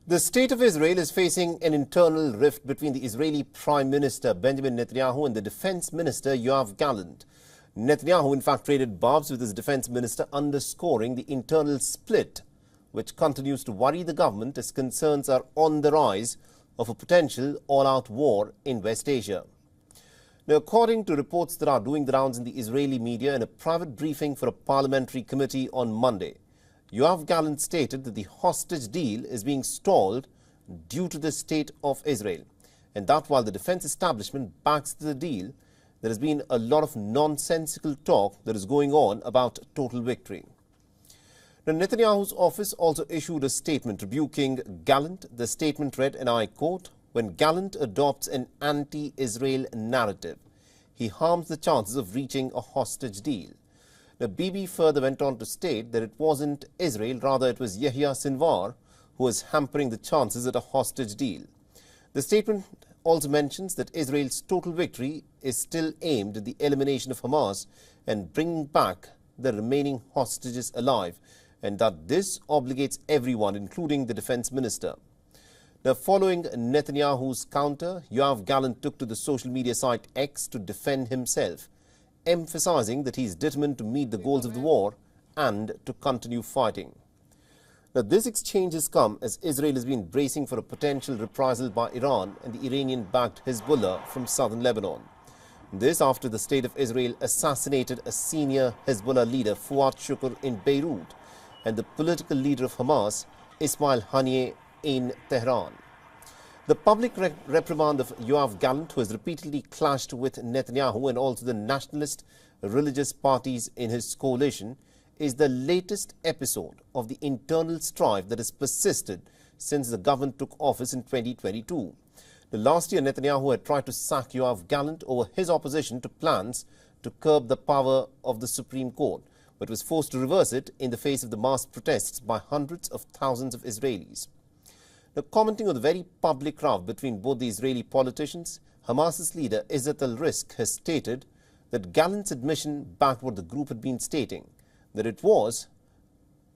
The state of Israel is facing an internal rift between the Israeli Prime Minister Benjamin Netanyahu and the Defense Minister Yoav Gallant. Netanyahu, in fact, traded barbs with his Defense Minister, underscoring the internal split, which continues to worry the government as concerns are on the rise of a potential all-out war in West Asia. Now, according to reports that are doing the rounds in the Israeli media, in a private briefing for a parliamentary committee on Monday, Yoav Gallant stated that the hostage deal is being stalled due to the state of Israel, and that while the defense establishment backs the deal, there has been a lot of nonsensical talk that is going on about total victory. Now, Netanyahu's office also issued a statement rebuking Gallant. The statement read, and I quote, "When Gallant adopts an anti-Israel narrative, he harms the chances of reaching a hostage deal." Now, Bibi further went on to state that it wasn't Israel, rather it was Yahya Sinwar who was hampering the chances at a hostage deal. The statement also mentions that Israel's total victory is still aimed at the elimination of Hamas and bringing back the remaining hostages alive, and that this obligates everyone, including the defense minister. Now, following Netanyahu's counter, Yoav Gallant took to the social media site X to defend himself, emphasizing that he is determined to meet the goals of the war and to continue fighting. Now, this exchange has come as Israel has been bracing for a potential reprisal by Iran and the Iranian-backed Hezbollah from southern Lebanon. This after the state of Israel assassinated a senior Hezbollah leader, Fuad Shukr, in Beirut, and the political leader of Hamas, Ismail Haniyeh, in Tehran. The public reprimand of Yoav Gallant, who has repeatedly clashed with Netanyahu and also the nationalist religious parties in his coalition, is the latest episode of the internal strife that has persisted since the government took office in 2022. The last year, Netanyahu had tried to sack Yoav Gallant over his opposition to plans to curb the power of the Supreme Court, but was forced to reverse it in the face of the mass protests by hundreds of thousands of Israelis. Now, commenting on the very public row between both the Israeli politicians, Hamas's leader Izzat al-Risk has stated that Gallant's admission backed what the group had been stating, that it was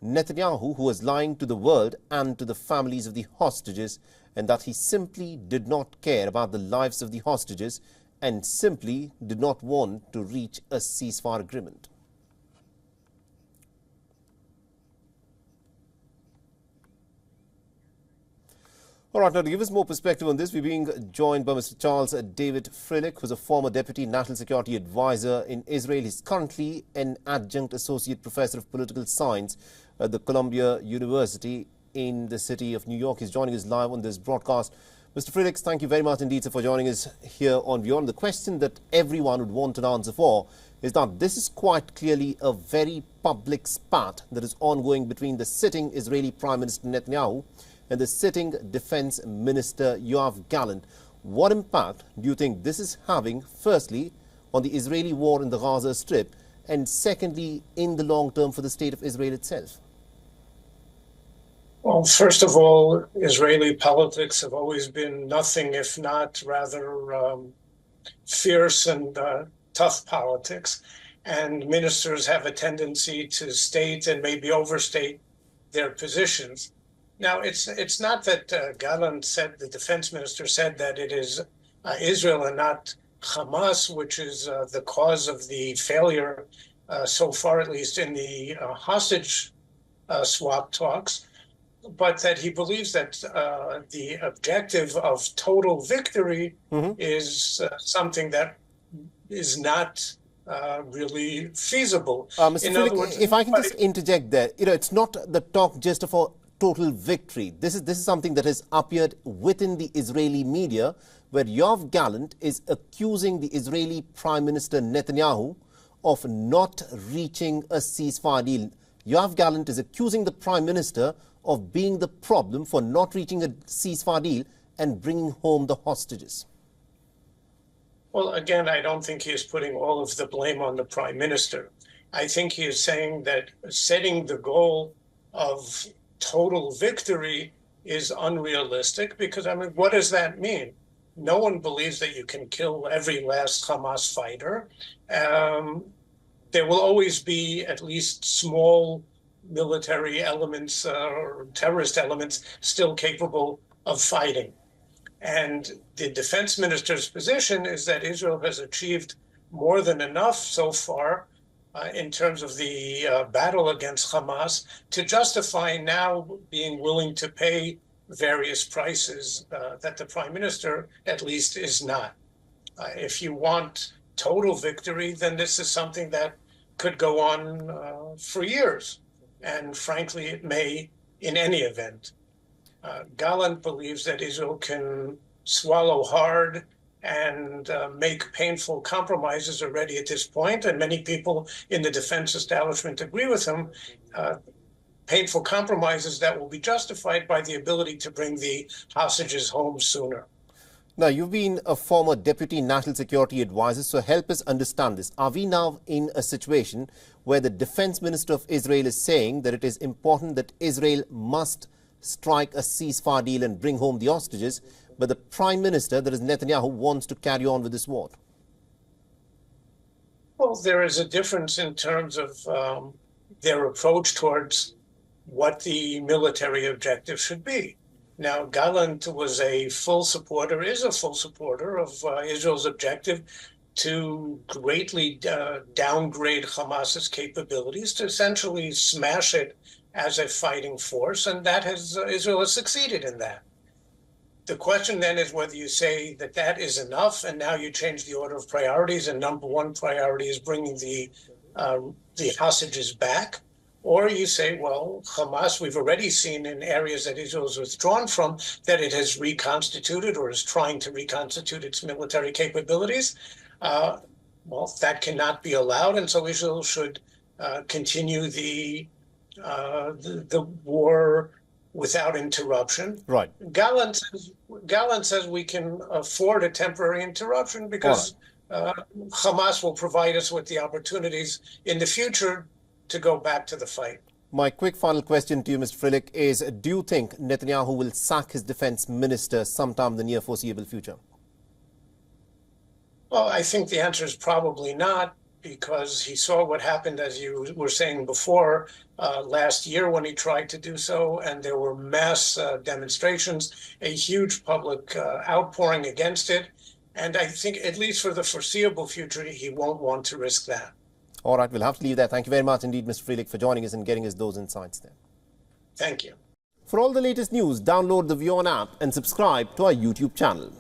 Netanyahu who was lying to the world and to the families of the hostages, and that he simply did not care about the lives of the hostages and simply did not want to reach a ceasefire agreement. All right, now to give us more perspective on this, we're being joined by Mr. Charles David Freilich, who's a former Deputy National Security Advisor in Israel. He's currently an Adjunct Associate Professor of Political Science at the Columbia University in the city of New York. He's joining us live on this broadcast. Mr. Freilich, thank you very much indeed for joining us here on WION. The question that everyone would want an answer for is that this is quite clearly a very public spat that is ongoing between the sitting Israeli Prime Minister Netanyahu and the sitting Defense Minister Yoav Gallant. What impact do you think this is having, firstly, on the Israeli war in the Gaza Strip, and secondly, in the long term for the state of Israel itself? Well, first of all, Israeli politics have always been nothing if not rather fierce and tough politics. And ministers have a tendency to state and maybe overstate their positions. Now, it's not that Gallant said, the defense minister said that it is Israel and not Hamas, which is the cause of the failure, so far at least, in the hostage swap talks, but that he believes that the objective of total victory is something that is not really feasible. Mr. Freilich, if I can just interject there, it's not the talk just of a total victory. This is something that has appeared within the Israeli media, where Yoav Gallant is accusing the Israeli Prime Minister Netanyahu of not reaching a ceasefire deal. Yoav Gallant is accusing the Prime Minister of being the problem for not reaching a ceasefire deal and bringing home the hostages. Well, again, I don't think he is putting all of the blame on the Prime Minister. I think he is saying that setting the goal of total victory is unrealistic, because, I mean, what does that mean? No one believes that you can kill every last Hamas fighter. There will always be at least small military elements or terrorist elements still capable of fighting. And the defense minister's position is that Israel has achieved more than enough so far in terms of the battle against Hamas to justify now being willing to pay various prices that the prime minister, at least, is not. If you want total victory, then this is something that could go on for years. And frankly, it may in any event. Gallant believes that Israel can swallow hard and make painful compromises already at this point, and many people in the defense establishment agree with him, painful compromises that will be justified by the ability to bring the hostages home sooner. Now, you've been a former Deputy National Security Advisor, so help us understand this. Are we now in a situation where the Defense Minister of Israel is saying that it is important that Israel must strike a ceasefire deal and bring home the hostages, but the Prime Minister, that is Netanyahu, wants to carry on with this war? Well, there is a difference in terms of their approach towards what the military objective should be. Now, Gallant was a full supporter, is a full supporter of Israel's objective to greatly downgrade Hamas's capabilities, to essentially smash it as a fighting force, and that Israel has succeeded in that. The question then is whether you say that that is enough, and now you change the order of priorities, and number one priority is bringing the hostages back, or you say, well, Hamas, we've already seen in areas that Israel has withdrawn from, that it has reconstituted or is trying to reconstitute its military capabilities. Well, that cannot be allowed, and so Israel should continue the war without interruption. Right. Gallant says we can afford a temporary interruption because Hamas will provide us with the opportunities in the future to go back to the fight. My quick final question to you, Mr. Frillick, is do you think Netanyahu will sack his defense minister sometime in the near foreseeable future? Well, I think the answer is probably not, because he saw what happened, as you were saying before, last year when he tried to do so, and there were mass demonstrations, a huge public outpouring against it. And I think, at least for the foreseeable future, he won't want to risk that. All right, we'll have to leave there. Thank you very much indeed, Mr. Frillick, for joining us and getting us those insights there. Thank you. For all the latest news, download the WION app and subscribe to our YouTube channel.